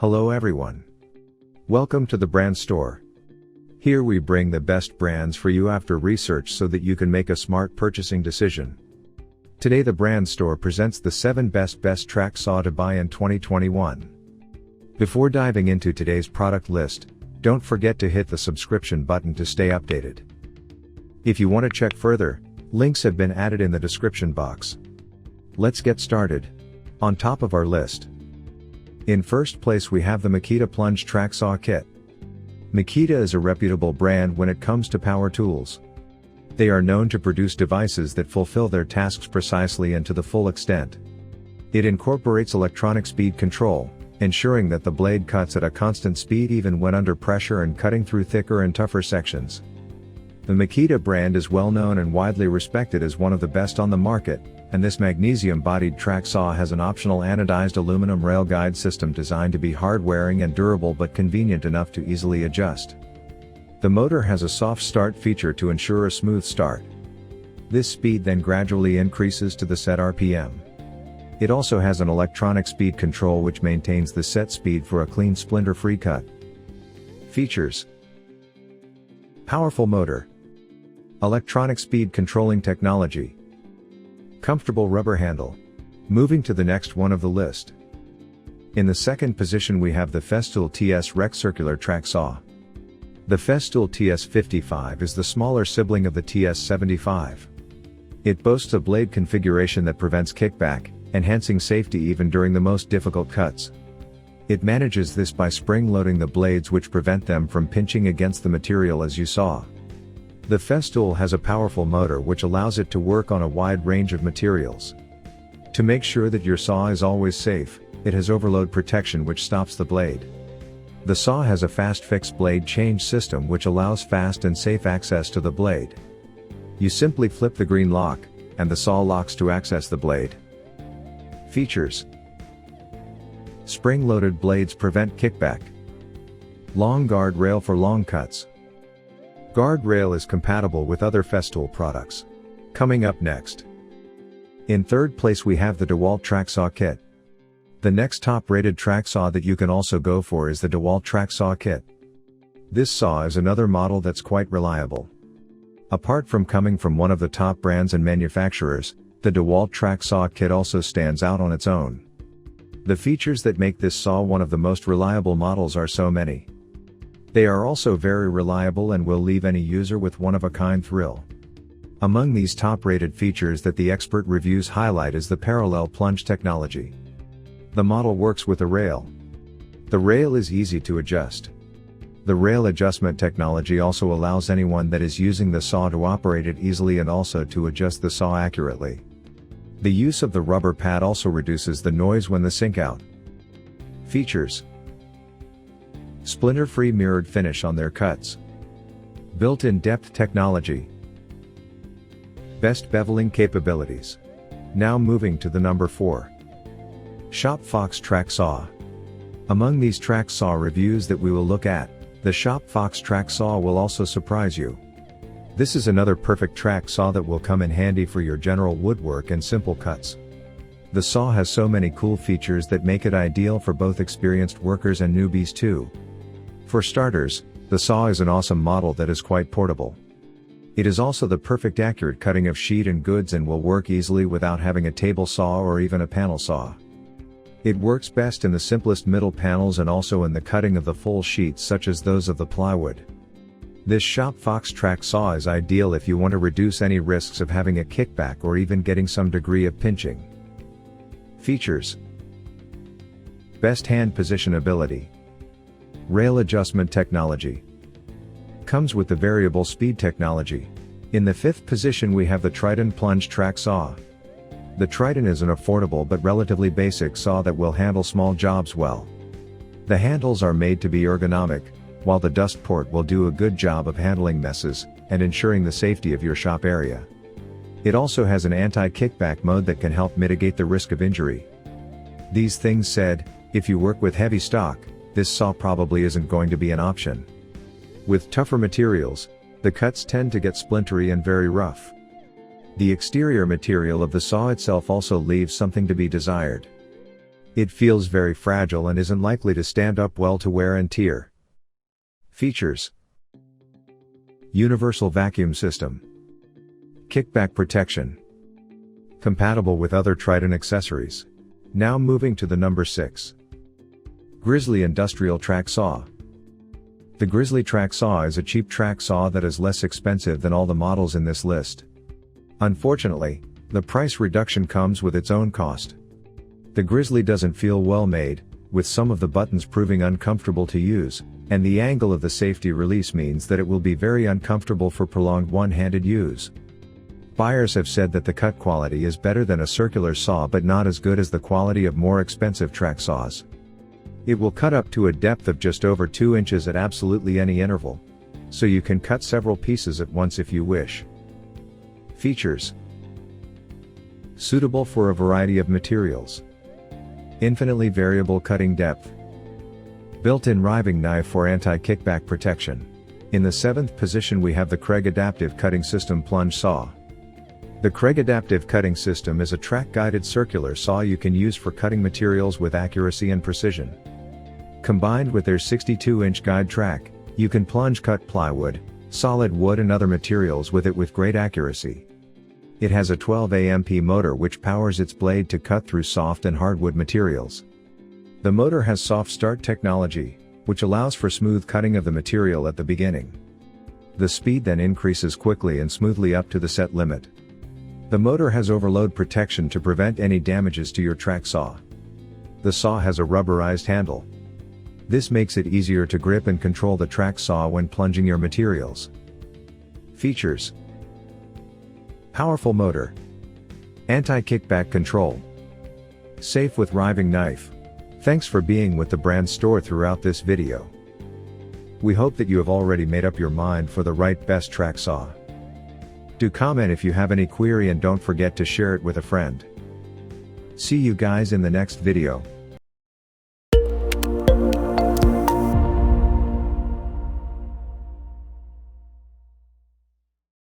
Hello everyone. Welcome to the brand store. Here we bring the best brands for you after research so that you can make a smart purchasing decision. Today the brand store presents the 7 best track saw to buy in 2021. Before diving into today's product list, don't forget to hit the subscription button to stay updated. If you want to check further, links have been added in the description box. Let's get started. On top of our list, in first place we have the Makita Plunge Track Saw Kit. Makita is a reputable brand when it comes to power tools. They are known to produce devices that fulfill their tasks precisely and to the full extent. It incorporates electronic speed control, ensuring that the blade cuts at a constant speed even when under pressure and cutting through thicker and tougher sections. The Makita brand is well known and widely respected as one of the best on the market, and this magnesium-bodied track saw has an optional anodized aluminum rail guide system designed to be hard-wearing and durable but convenient enough to easily adjust. The motor has a soft start feature to ensure a smooth start. This speed then gradually increases to the set RPM. It also has an electronic speed control which maintains the set speed for a clean splinter-free cut. Features: powerful motor, electronic speed controlling technology, comfortable rubber handle. Moving to the next one of the list. In the second position we have the Festool TS Rec Circular track saw. The Festool TS55 is the smaller sibling of the TS75. It boasts a blade configuration that prevents kickback, enhancing safety even during the most difficult cuts. It manages this by spring-loading the blades which prevent them from pinching against the material as you saw. The Festool has a powerful motor which allows it to work on a wide range of materials. To make sure that your saw is always safe, it has overload protection which stops the blade. The saw has a fast fix blade change system which allows fast and safe access to the blade. You simply flip the green lock, and the saw locks to access the blade. Features: spring-loaded blades prevent kickback. Long guard rail for long cuts. Guard rail is compatible with other Festool products. Coming up next. In third place we have the Dewalt Track Saw Kit. The next top-rated track saw that you can also go for is the Dewalt Track Saw Kit. This saw is another model that's quite reliable. Apart from coming from one of the top brands and manufacturers, the Dewalt Track Saw Kit also stands out on its own. The features that make this saw one of the most reliable models are so many. They are also very reliable and will leave any user with one-of-a-kind thrill. Among these top-rated features that the expert reviews highlight is the parallel plunge technology. The model works with a rail. The rail is easy to adjust. The rail adjustment technology also allows anyone that is using the saw to operate it easily and also to adjust the saw accurately. The use of the rubber pad also reduces the noise when the sink out. Features: splinter-free mirrored finish on their cuts. Built-in depth technology. Best beveling capabilities. Now moving to the number 4. Shop Fox Track Saw. Among these track saw reviews that we will look at, the Shop Fox Track Saw will also surprise you. This is another perfect track saw that will come in handy for your general woodwork and simple cuts. The saw has so many cool features that make it ideal for both experienced workers and newbies too. For starters, the saw is an awesome model that is quite portable. It is also the perfect accurate cutting of sheet and goods and will work easily without having a table saw or even a panel saw. It works best in the simplest middle panels and also in the cutting of the full sheets such as those of the plywood. This Shop Fox Track Saw is ideal if you want to reduce any risks of having a kickback or even getting some degree of pinching. Features: best hand position ability. Rail adjustment technology. Comes with the variable speed technology. In the 5th position we have the Trident Plunge Track Saw. The Trident is an affordable but relatively basic saw that will handle small jobs well. The handles are made to be ergonomic, while the dust port will do a good job of handling messes and ensuring the safety of your shop area. It also has an anti-kickback mode that can help mitigate the risk of injury. These things said, if you work with heavy stock, this saw probably isn't going to be an option. With tougher materials, the cuts tend to get splintery and very rough. The exterior material of the saw itself also leaves something to be desired. It feels very fragile and isn't likely to stand up well to wear and tear. Features: universal vacuum system, kickback protection, compatible with other Trident accessories. Now moving to the number 6. Grizzly Industrial Track Saw. The Grizzly Track Saw is a cheap track saw that is less expensive than all the models in this list. Unfortunately, the price reduction comes with its own cost. The Grizzly doesn't feel well made, with some of the buttons proving uncomfortable to use, and the angle of the safety release means that it will be very uncomfortable for prolonged one-handed use. Buyers have said that the cut quality is better than a circular saw but not as good as the quality of more expensive track saws. It will cut up to a depth of just over 2 inches at absolutely any interval, so you can cut several pieces at once if you wish. Features: suitable for a variety of materials, infinitely variable cutting depth, built-in riving knife for anti-kickback protection. In the 7th position we have the Craig Adaptive Cutting System Plunge Saw. The Craig Adaptive Cutting System is a track-guided circular saw you can use for cutting materials with accuracy and precision. Combined with their 62-inch guide track, you can plunge cut plywood, solid wood and other materials with it with great accuracy. It has a 12 amp motor which powers its blade to cut through soft and hardwood materials. The motor has soft start technology, which allows for smooth cutting of the material at the beginning. The speed then increases quickly and smoothly up to the set limit. The motor has overload protection to prevent any damages to your track saw. The saw has a rubberized handle. This makes it easier to grip and control the track saw when plunging your materials. Features: powerful motor, anti-kickback control, safe with riving knife. Thanks for being with the brand store throughout this video. We hope that you have already made up your mind for the right best track saw. Do comment if you have any query and don't forget to share it with a friend. See you guys in the next video.